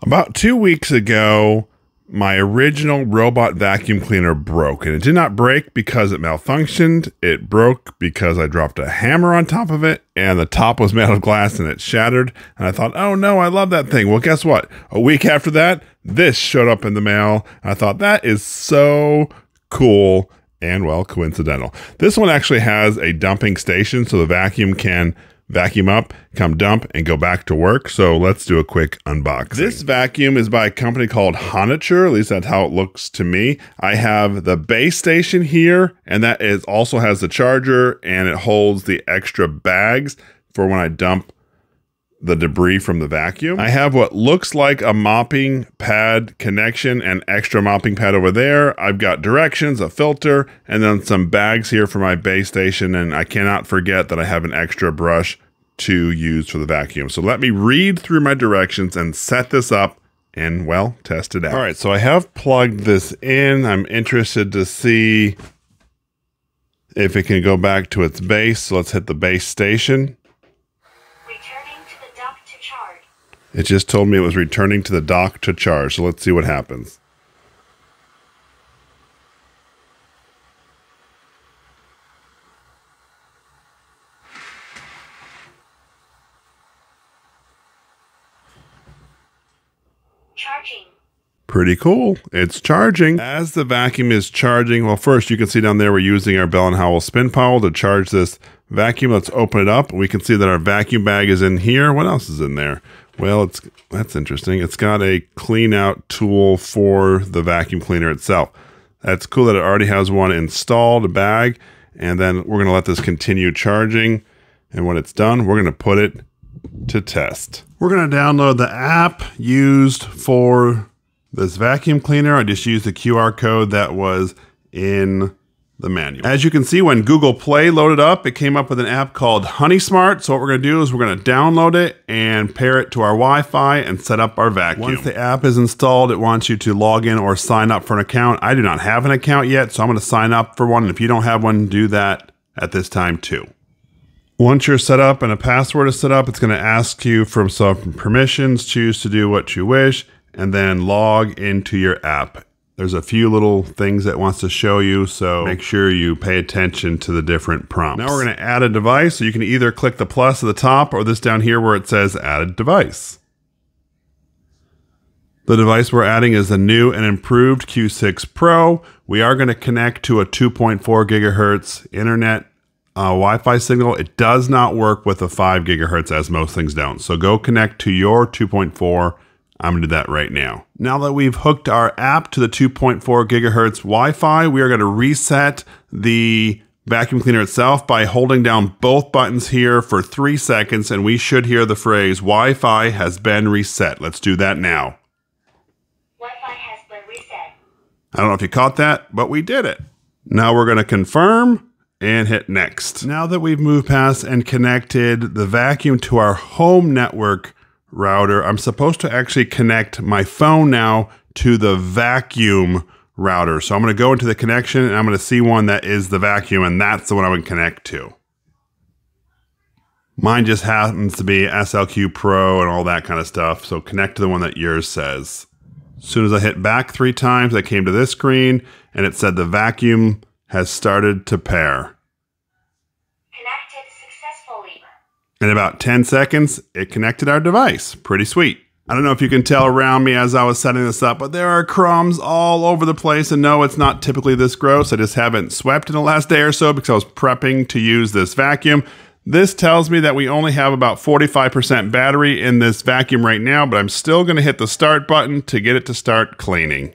About 2 weeks ago, my original robot vacuum cleaner broke, and it did not break because it malfunctioned. It broke because I dropped a hammer on top of it, and the top was made out of glass and it shattered. And I thought, oh no, I love that thing. Well, guess what? A week after that, this showed up in the mail. I thought that is so cool and, well, coincidental. This one actually has a dumping station, so the vacuum can vacuum up, come dump, and go back to work. So let's do a quick unboxing. This vacuum is by a company called Honiture. At least that's how it looks to me. I have the base station here, and that is also has the charger, and it holds the extra bags for when I dump the debris from the vacuum. I have what looks like a mopping pad connection and extra mopping pad over there. I've got directions, a filter, and then some bags here for my base station. And I cannot forget that I have an extra brush to use for the vacuum. So let me read through my directions and set this up and, well, test it out. All right, so I have plugged this in. I'm interested to see if it can go back to its base. So let's hit the base station. It just told me it was returning to the dock to charge. So let's see what happens. Charging. Pretty cool. It's charging. As the vacuum is charging, well, first you can see down there we're using our Bell & Howell spin pile to charge this vacuum. Let's open it up. We can see that our vacuum bag is in here. What else is in there? Well, that's interesting. It's got a clean out tool for the vacuum cleaner itself. That's cool that it already has one installed, a bag, and then we're going to let this continue charging. And when it's done, we're going to put it to test. We're going to download the app used for this vacuum cleaner. I just used the QR code that was in the manual. As you can see, when Google Play loaded up, it came up with an app called HoneySmart. So what we're going to do is we're going to download it and pair it to our Wi-Fi and set up our vacuum. Once the app is installed, it wants you to log in or sign up for an account. I do not have an account yet, so I'm going to sign up for one. And if you don't have one, do that at this time too. Once you're set up and a password is set up, it's going to ask you for some permissions. Choose to do what you wish, and then log into your app. There's a few little things that it wants to show you, so make sure you pay attention to the different prompts. Now we're going to add a device, so you can either click the plus at the top or this down here where it says add device. The device we're adding is the new and improved Q6 Pro. We are going to connect to a 2.4 gigahertz internet Wi-Fi signal. It does not work with a 5 gigahertz as most things don't. So go connect to your 2.4. I'm going to do that right now. Now that we've hooked our app to the 2.4 gigahertz Wi-Fi, we are going to reset the vacuum cleaner itself by holding down both buttons here for 3 seconds, and we should hear the phrase Wi-Fi has been reset. Let's do that now. Wi-Fi has been reset. I don't know if you caught that, but we did it. Now we're going to confirm and hit next. Now that we've moved past and connected the vacuum to our home network router, I'm supposed to actually connect my phone now to the vacuum router. So I'm going to go into the connection and I'm going to see one that is the vacuum, and that's the one I would connect to. Mine just happens to be SLQ Pro and all that kind of stuff. So connect to the one that yours says. As soon as I hit back 3 times, I came to this screen and it said the vacuum has started to pair. In about 10 seconds, it connected our device. Pretty sweet. I don't know if you can tell around me as I was setting this up, but there are crumbs all over the place. And no, it's not typically this gross. I just haven't swept in the last day or so because I was prepping to use this vacuum. This tells me that we only have about 45% battery in this vacuum right now, but I'm still going to hit the start button to get it to start cleaning.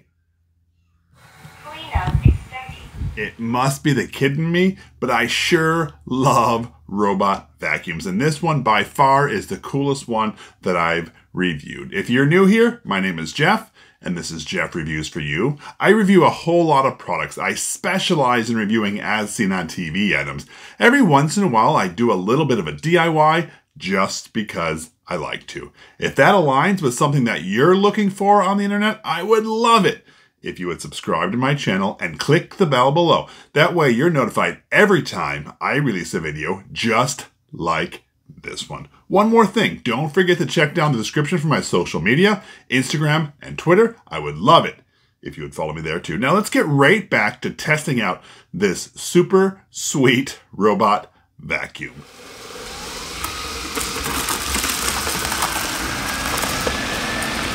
Cleanup is starting. It must be the kidding me, but I sure love robot vacuums, and this one by far is the coolest one that I've reviewed. If you're new here, my name is Jeff, and this is Jeff Reviews for You. I review a whole lot of products. I specialize in reviewing as seen on TV items. Every once in a while, I do a little bit of a DIY just because I like to. If that aligns with something that you're looking for on the internet, I would love it if you would subscribe to my channel and click the bell below. That way you're notified every time I release a video just like this one. One more thing, don't forget to check down the description for my social media, Instagram and Twitter. I would love it if you would follow me there too. Now let's get right back to testing out this super sweet robot vacuum.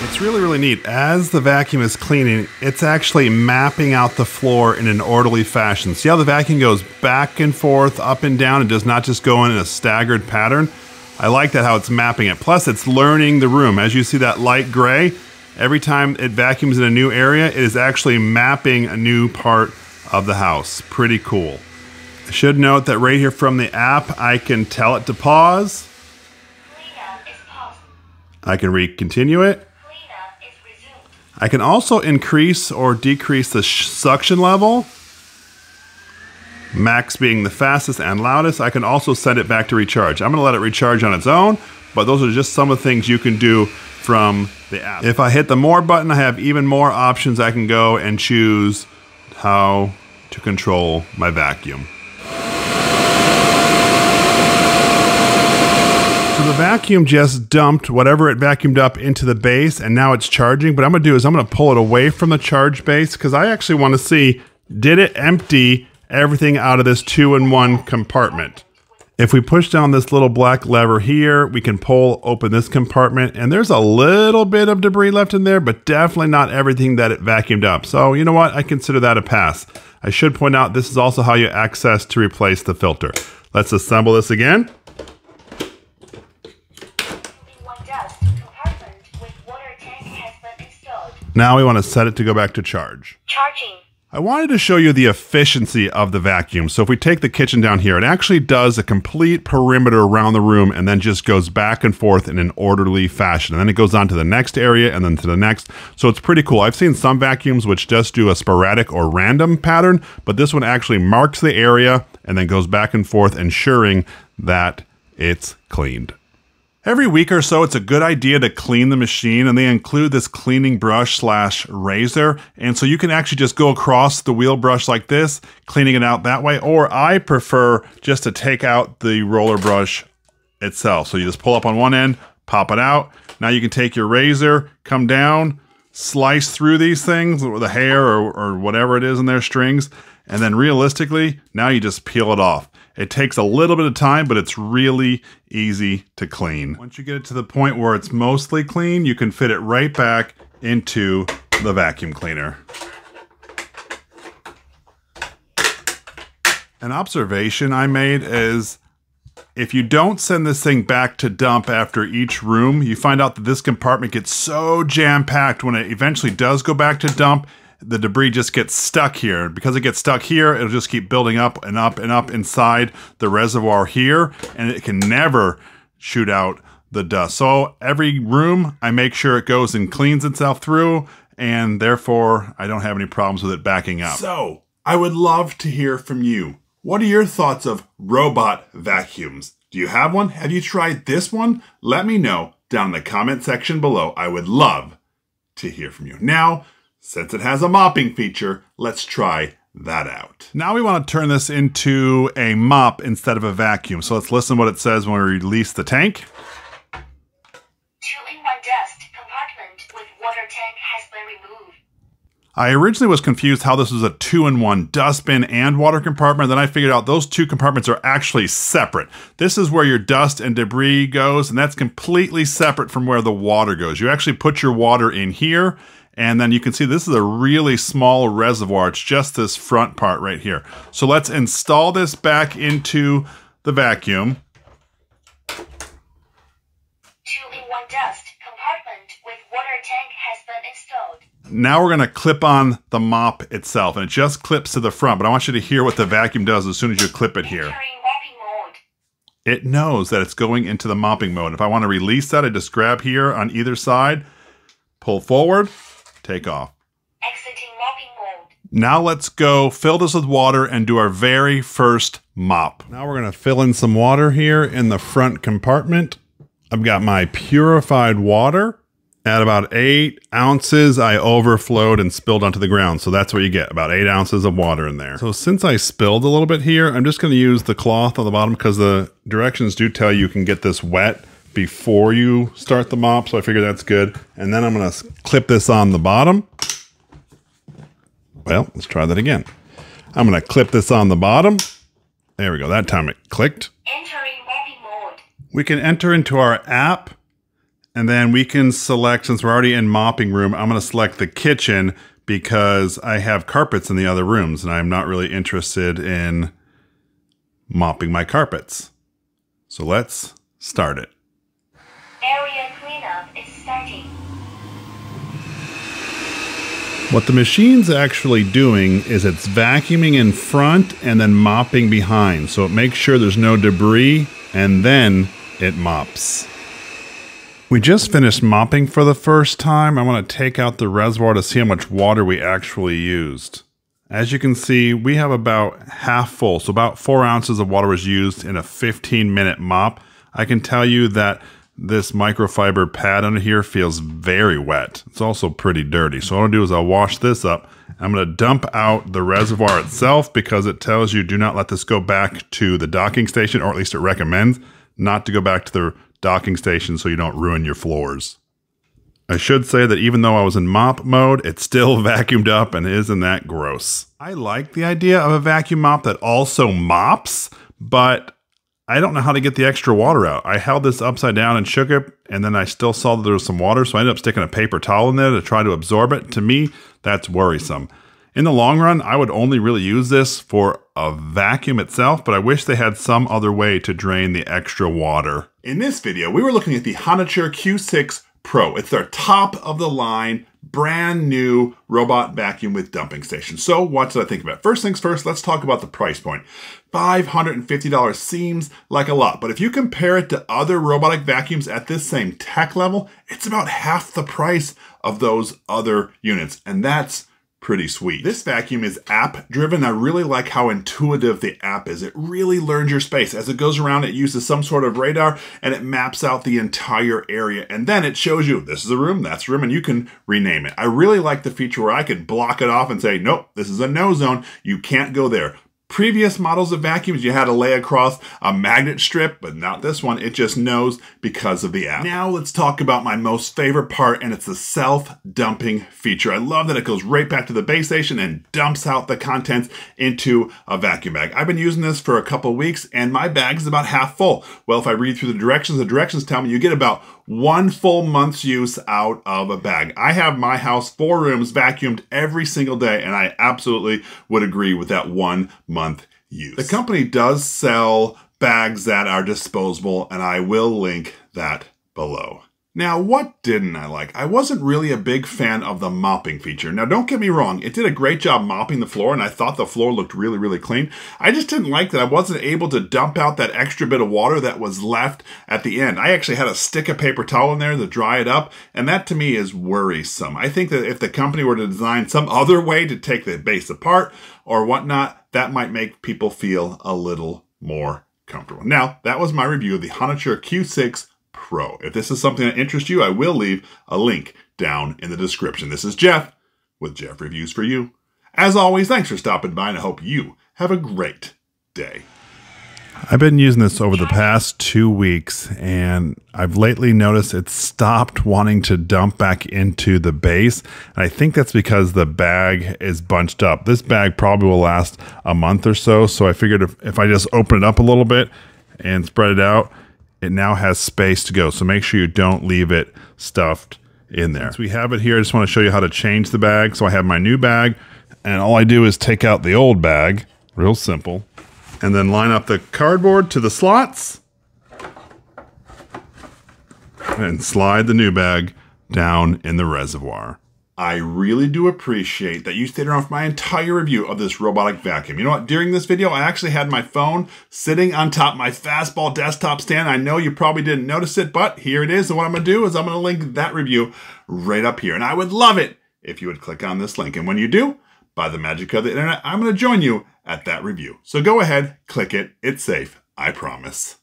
It's really, really neat. As the vacuum is cleaning, it's actually mapping out the floor in an orderly fashion. See how the vacuum goes back and forth, up and down, and does not just go in a staggered pattern? I like that, how it's mapping it. Plus, it's learning the room. As you see that light gray, every time it vacuums in a new area, it is actually mapping a new part of the house. Pretty cool. I should note that right here from the app, I can tell it to pause. Cleanup is paused. I can continue it. Cleanup is resumed. I can also increase or decrease the suction level. Max being the fastest and loudest. I can also send it back to recharge. I'm going to let it recharge on its own, but those are just some of the things you can do from the app. If I hit the more button, I have even more options. I can go and choose how to control my vacuum. So the vacuum just dumped whatever it vacuumed up into the base, and now it's charging. What I'm going to do is I'm going to pull it away from the charge base because I actually want to see, did it empty everything out of this 2-in-1 compartment? If we push down this little black lever here, we can open this compartment, and there's a little bit of debris left in there, but definitely not everything that it vacuumed up. So you know what? I consider that a pass. I should point out this is also how you access to replace the filter. Let's assemble this again. Dust compartment with water tank has been installed. Now we want to set it to go back to charge. Charging. I wanted to show you the efficiency of the vacuum. So if we take the kitchen down here, it actually does a complete perimeter around the room and then just goes back and forth in an orderly fashion. And then it goes on to the next area and then to the next. So it's pretty cool. I've seen some vacuums which just do a sporadic or random pattern, but this one actually marks the area and then goes back and forth, ensuring that it's cleaned. Every week or so, it's a good idea to clean the machine, and they include this cleaning brush / razor. And so you can actually just go across the wheel brush like this, cleaning it out that way. Or I prefer just to take out the roller brush itself. So you just pull up on one end, pop it out. Now you can take your razor, come down, slice through these things with the hair or whatever it is in their strings. And then realistically, now you just peel it off. It takes a little bit of time, but it's really easy to clean. Once you get it to the point where it's mostly clean, you can fit it right back into the vacuum cleaner. An observation I made is if you don't send this thing back to dump after each room, you find out that this compartment gets so jam-packed when it eventually does go back to dump, the debris just gets stuck here. Because it gets stuck here, it'll just keep building up and up and up inside the reservoir here, and it can never shoot out the dust. So every room, I make sure it goes and cleans itself through, and therefore I don't have any problems with it backing up. So I would love to hear from you. What are your thoughts of robot vacuums? Do you have one? Have you tried this one? Let me know down in the comment section below. I would love to hear from you. Now, since it has a mopping feature, let's try that out. Now we want to turn this into a mop instead of a vacuum. So let's listen to what it says when we release the tank. 2-in-1 dust compartment with water tank has been removed. I originally was confused how this was a 2-in-1 dustbin and water compartment. Then I figured out those two compartments are actually separate. This is where your dust and debris goes, and that's completely separate from where the water goes. You actually put your water in here, and then you can see this is a really small reservoir. It's just this front part right here. So let's install this back into the vacuum. 2-in-1 dust compartment with water tank has been installed. Now we're gonna clip on the mop itself, and it just clips to the front, but I want you to hear what the vacuum does as soon as you clip it here. Entering mopping mode. It knows that it's going into the mopping mode. If I wanna release that, I just grab here on either side, pull forward, take off. Exiting mopping mode. Now let's go fill this with water and do our very first mop. Now we're gonna fill in some water here in the front compartment. I've got my purified water, At about 8 ounces, I overflowed and spilled onto the ground. So that's what you get, about 8 ounces of water in there. So since I spilled a little bit here, I'm just gonna use the cloth on the bottom because the directions do tell you can get this wet before you start the mop. So I figure that's good. And then I'm gonna clip this on the bottom. Well, let's try that again. I'm gonna clip this on the bottom. There we go, that time it clicked. Entering mopping mode. We can enter into our app. And then we can select, since we're already in mopping room, I'm gonna select the kitchen because I have carpets in the other rooms and I'm not really interested in mopping my carpets. So let's start it. Area cleanup is starting. What the machine's actually doing is it's vacuuming in front and then mopping behind. So it makes sure there's no debris and then it mops. We just finished mopping for the first time. I want to take out the reservoir to see how much water we actually used. As you can see, we have about half full, so about 4 ounces of water was used in a 15-minute mop. I can tell you that this microfiber pad under here feels very wet. It's also pretty dirty. So what I'll do is I'll wash this up. I'm going to dump out the reservoir itself because it tells you do not let this go back to the docking station, or at least it recommends not to go back to the docking station so you don't ruin your floors. I should say that even though I was in mop mode, it's still vacuumed up and isn't that gross. I like the idea of a vacuum mop that also mops, but I don't know how to get the extra water out. I held this upside down and shook it, and then I still saw that there was some water, so I ended up sticking a paper towel in there to try to absorb it. To me, that's worrisome. In the long run, I would only really use this for a vacuum itself, but I wish they had some other way to drain the extra water. In this video, we were looking at the Honiture Q6 Pro. It's their top of the line, brand new robot vacuum with dumping station. So what did I think about it? First things first, let's talk about the price point. $550 seems like a lot, but if you compare it to other robotic vacuums at this same tech level, it's about half the price of those other units, and that's pretty sweet. This vacuum is app driven. I really like how intuitive the app is. It really learns your space. As it goes around, it uses some sort of radar and it maps out the entire area. And then it shows you this is a room, that's a room, and you can rename it. I really like the feature where I could block it off and say, nope, this is a no zone. You can't go there. Previous models of vacuums, you had to lay across a magnet strip, but not this one. It just knows because of the app. Now let's talk about my most favorite part, and it's the self-dumping feature. I love that it goes right back to the base station and dumps out the contents into a vacuum bag. I've been using this for a couple of weeks, and my bag is about half full. Well, if I read through the directions tell me you get about 1 full month's use out of a bag. I have my house 4 rooms vacuumed every single day, and I absolutely would agree with that 1 month use. The company does sell bags that are disposable, and I will link that below. Now, what didn't I like? I wasn't really a big fan of the mopping feature. Now, don't get me wrong. It did a great job mopping the floor, and I thought the floor looked really, really clean. I just didn't like that I wasn't able to dump out that extra bit of water that was left at the end. I actually had to stick a paper towel in there to dry it up, and that to me is worrisome. I think that if the company were to design some other way to take the base apart or whatnot, that might make people feel a little more comfortable. Now, that was my review of the Honiture Q6 Pro. If this is something that interests you, I will leave a link down in the description. This is Jeff with Jeff Reviews for You. As always, thanks for stopping by, and I hope you have a great day. I've been using this over the past 2 weeks, and I've lately noticed it's stopped wanting to dump back into the base. And I think that's because the bag is bunched up. This bag probably will last a month or so, so I figured if I just open it up a little bit and spread it out, it now has space to go. So make sure you don't leave it stuffed in there. Since we have it here, I just want to show you how to change the bag. So I have my new bag, and all I do is take out the old bag, real simple, and then line up the cardboard to the slots and slide the new bag down in the reservoir. I really do appreciate that you stayed around for my entire review of this robotic vacuum. You know what? During this video, I actually had my phone sitting on top of my fastball desktop stand. I know you probably didn't notice it, but here it is. And what I'm going to do is I'm going to link that review right up here. And I would love it if you would click on this link. And when you do, by the magic of the internet, I'm going to join you at that review. So go ahead, click it. It's safe. I promise.